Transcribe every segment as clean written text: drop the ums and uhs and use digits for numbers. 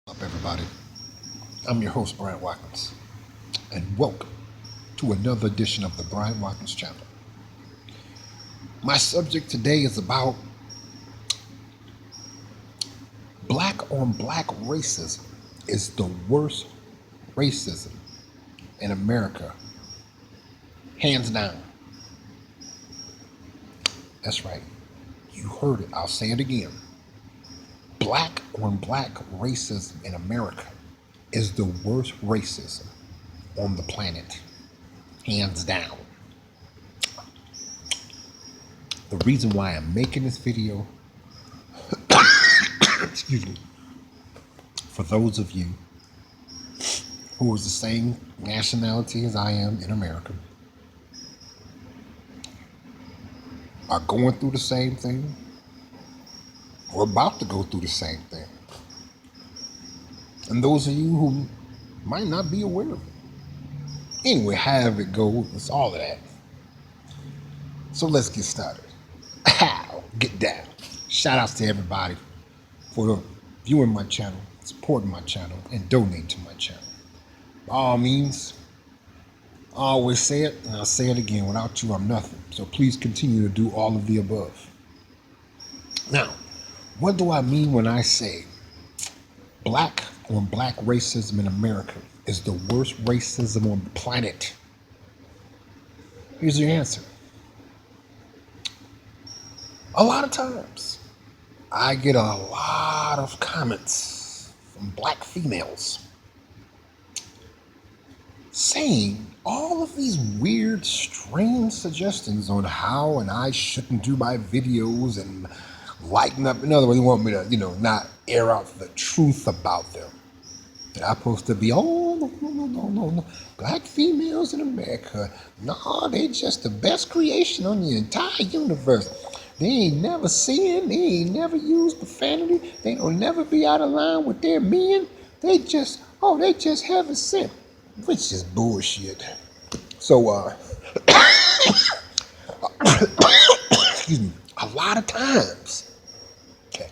What's up, everybody? I'm your host, Brian Watkins, and welcome to another edition of the Brian Watkins channel. My subject today is about black on black racism is the worst racism in America, hands down. That's right. You heard it. I'll say it again. Black on black racism in America is the worst racism on the planet, hands down. The reason why I'm making this video, excuse me, for those of you who is the same nationality as I am in America, are going through the same thing, or about to go through the same thing. And those of you who might not be aware of it. Anyway, however it goes, it's all of that. So let's get started. Get down. Shout outs to everybody for viewing my channel, supporting my channel, and donating to my channel. By all means, I always say it, and I'll say it again, without you, I'm nothing. So please continue to do all of the above. Now, what do I mean when I say black on black racism in America is the worst racism on the planet? Here's your answer. A lot of times, I get a lot of comments from black females saying all of these weird, strange suggestions on how and I shouldn't do my videos and lighten up. In other words, they want me to, not air out the truth about them. That I'm supposed to be, oh, no. Black females in America, no, they just the best creation on the entire universe. They ain't never sinned. They ain't never used profanity. They don't never be out of line with their men. They just haven't sinned, which is bullshit. So, excuse me, a lot of times, okay,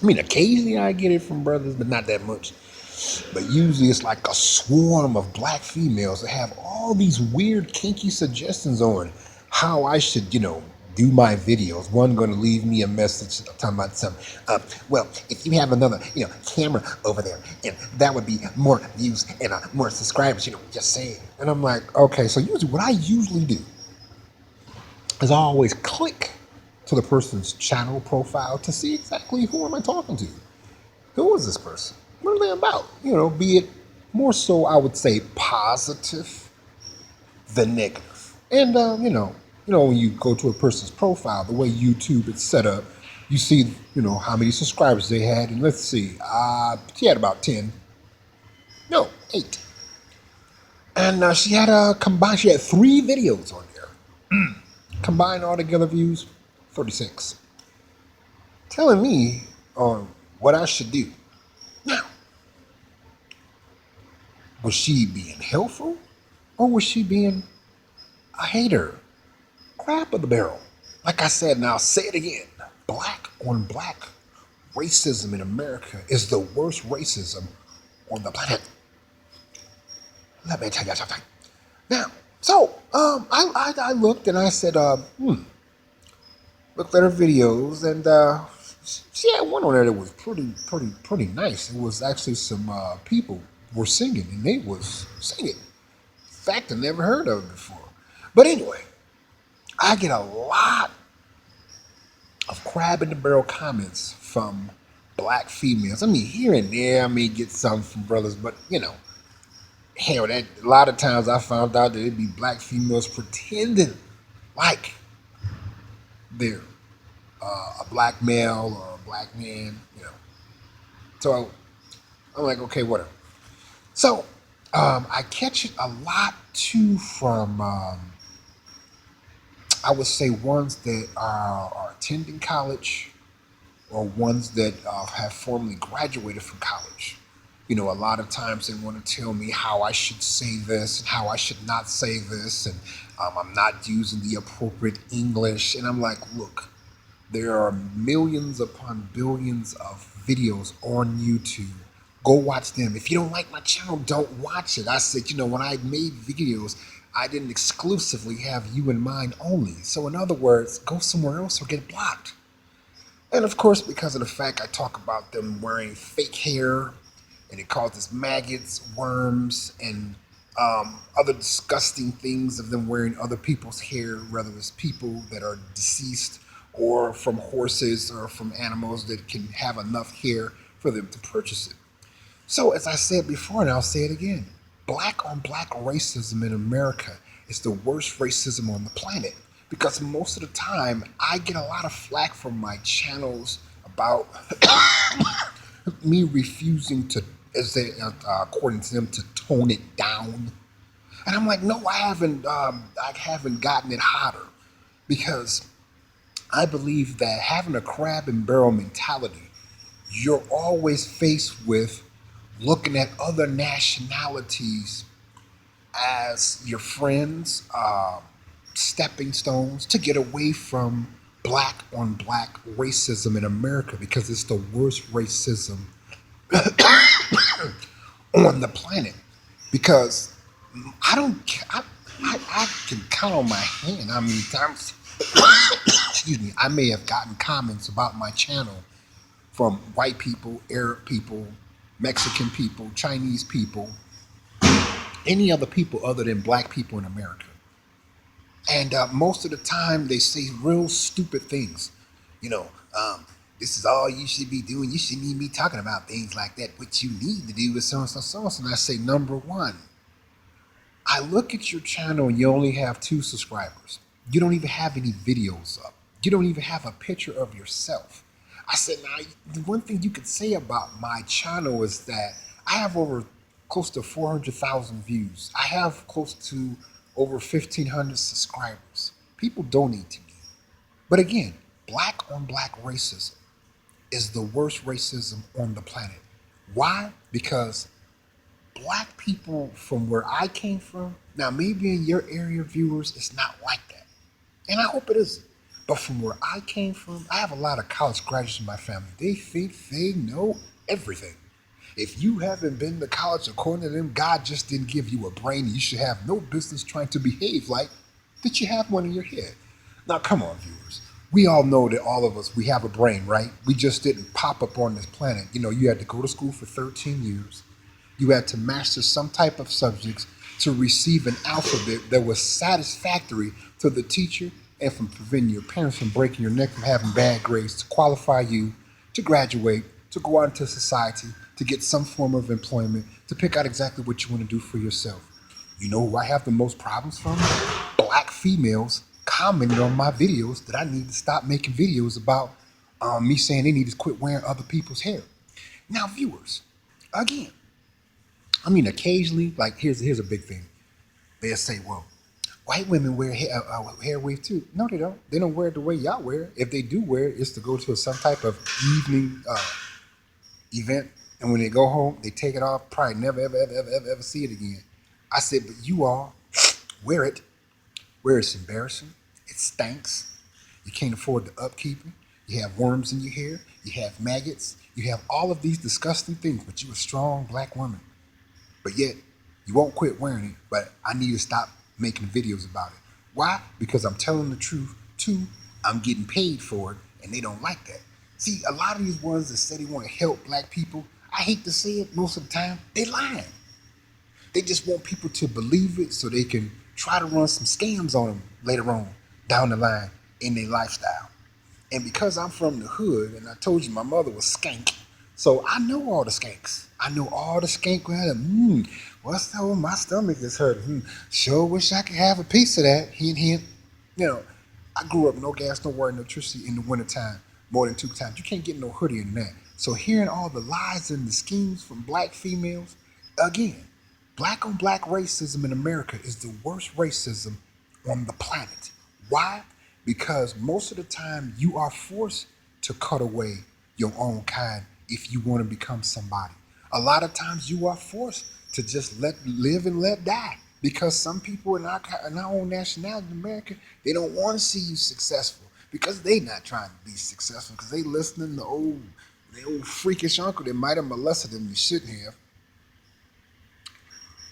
I mean, occasionally I get it from brothers, but not that much. But usually it's like a swarm of black females that have all these weird, kinky suggestions on how I should, do my videos. One going to leave me a message talking about something. Well, if you have another, camera over there, and that would be more views and more subscribers, just saying. And I'm like, okay, so usually what I usually do is I always click to the person's channel profile to see exactly who am I talking to. Who is this person? What are they about? Be it more so, I would say, positive than negative. And when you go to a person's profile, the way YouTube is set up, you see, how many subscribers they had, and let's see, she had about 10, no, 8, and she had she had 3 videos on there, combined altogether views, 36, telling me on what I should do. Now, was she being helpful, or was she being a hater? Crap of the barrel. Like I said, and I'll say it again, black on black racism in America is the worst racism on the planet. Let me tell you something. Now, so I looked and I said, looked at her videos, and she had one on there that was pretty nice. It was actually some people were singing, and they was singing. In fact, I never heard of it before. But anyway, I get a lot of crab in the barrel comments from black females. I mean, here and there, I may get some from brothers, but hell, that a lot of times I found out that it'd be black females pretending like they're a black male or a black man, So I'm like, okay, whatever. So I catch it a lot too from, I would say, ones that are attending college or ones that have formally graduated from college. A lot of times they want to tell me how I should say this and how I should not say this, and I'm not using the appropriate English. And I'm like, look, there are millions upon billions of videos on YouTube Go watch them. If you don't like my channel, don't watch it. I said, when I made videos, I didn't exclusively have you in mind only. So in other words, go somewhere else or get blocked. And of course, because of the fact I talk about them wearing fake hair and it causes maggots, worms, and other disgusting things of them wearing other people's hair, whether it's people that are deceased or from horses or from animals that can have enough hair for them to purchase it. So, as I said before, and I'll say it again, black on black racism in America is the worst racism on the planet. Because most of the time, I get a lot of flack from my channels about me refusing to, according to them, to tone it down. And I'm like, no, I haven't. I haven't gotten it hotter because I believe that having a crab and barrel mentality, you're always faced with looking at other nationalities as your friends, stepping stones to get away from black on black racism in America because it's the worst racism on the planet. Because I don't, I can count on my hand how many times, excuse me, I may have gotten comments about my channel from white people, Arab people, Mexican people, Chinese people, any other people other than black people in America. And most of the time they say real stupid things. You know, this is all you should be doing. You shouldn't even be talking about things like that. What you need to do is so and so, so and so. And I say, number one, I look at your channel and you only have 2 subscribers. You don't even have any videos up. You don't even have a picture of yourself. I said, now, the one thing you could say about my channel is that I have over close to 400,000 views. I have close to over 1,500 subscribers. People donate to me. But again, black on black racism is the worst racism on the planet. Why? Because black people from where I came from, now maybe in your area, viewers, it's not like that. And I hope it isn't. But from where I came from, I have a lot of college graduates in my family. They think they know everything. If you haven't been to college, according to them, God just didn't give you a brain and you should have no business trying to behave like that you have one in your head. Now, come on, viewers. We all know that all of us, we have a brain, right? We just didn't pop up on this planet. You had to go to school for 13 years. You had to master some type of subjects to receive an alphabet that was satisfactory to the teacher and from preventing your parents from breaking your neck from having bad grades to qualify you to graduate, to go out into society, to get some form of employment, to pick out exactly what you want to do for yourself. You know who I have the most problems from? Black females commented on my videos that I need to stop making videos about me saying they need to quit wearing other people's hair. Now, viewers, again, occasionally, like here's a big thing. They'll say, well, white women wear hair weave too. No, they don't. They don't wear it the way y'all wear it. If they do wear it, it's to go to some type of evening event. And when they go home, they take it off, probably never, ever see it again. I said, but you all wear it where it's embarrassing. It stinks. You can't afford the upkeep. You have worms in your hair. You have maggots. You have all of these disgusting things, but you're a strong black woman. But yet, you won't quit wearing it, but I need to stop making videos about it. Why? Because I'm telling the truth. 2, I'm getting paid for it, and they don't like that. See, a lot of these ones that say they want to help black people, I hate to say it most of the time, they lying. They just want people to believe it so they can try to run some scams on them later on down the line in their lifestyle. And because I'm from the hood, and I told you my mother was skank, so I know all the skanks. I know all the skank. What's that? My stomach is hurting. Sure wish I could have a piece of that. Hint, hint. I grew up no gas, no water, no electricity in the wintertime more than 2 times. You can't get no hoodie in that. So hearing all the lies and the schemes from black females, again, black on black racism in America is the worst racism on the planet. Why? Because most of the time you are forced to cut away your own kind if you want to become somebody. A lot of times you are forced to just live and let die because some people in our own nationality in America, they don't want to see you successful because they not trying to be successful because they listening to old The old freakish uncle that might have molested them you shouldn't have.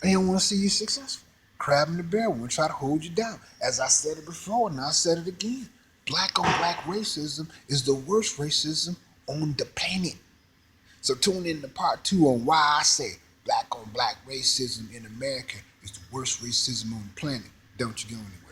They don't want to see you successful. Crab in the barrel will try to hold you down. As I said it before, and I said it again. Black on black racism is the worst racism on the planet. So tune in to part 2 on why I say black on black racism in America is the worst racism on the planet. Don't you go anywhere.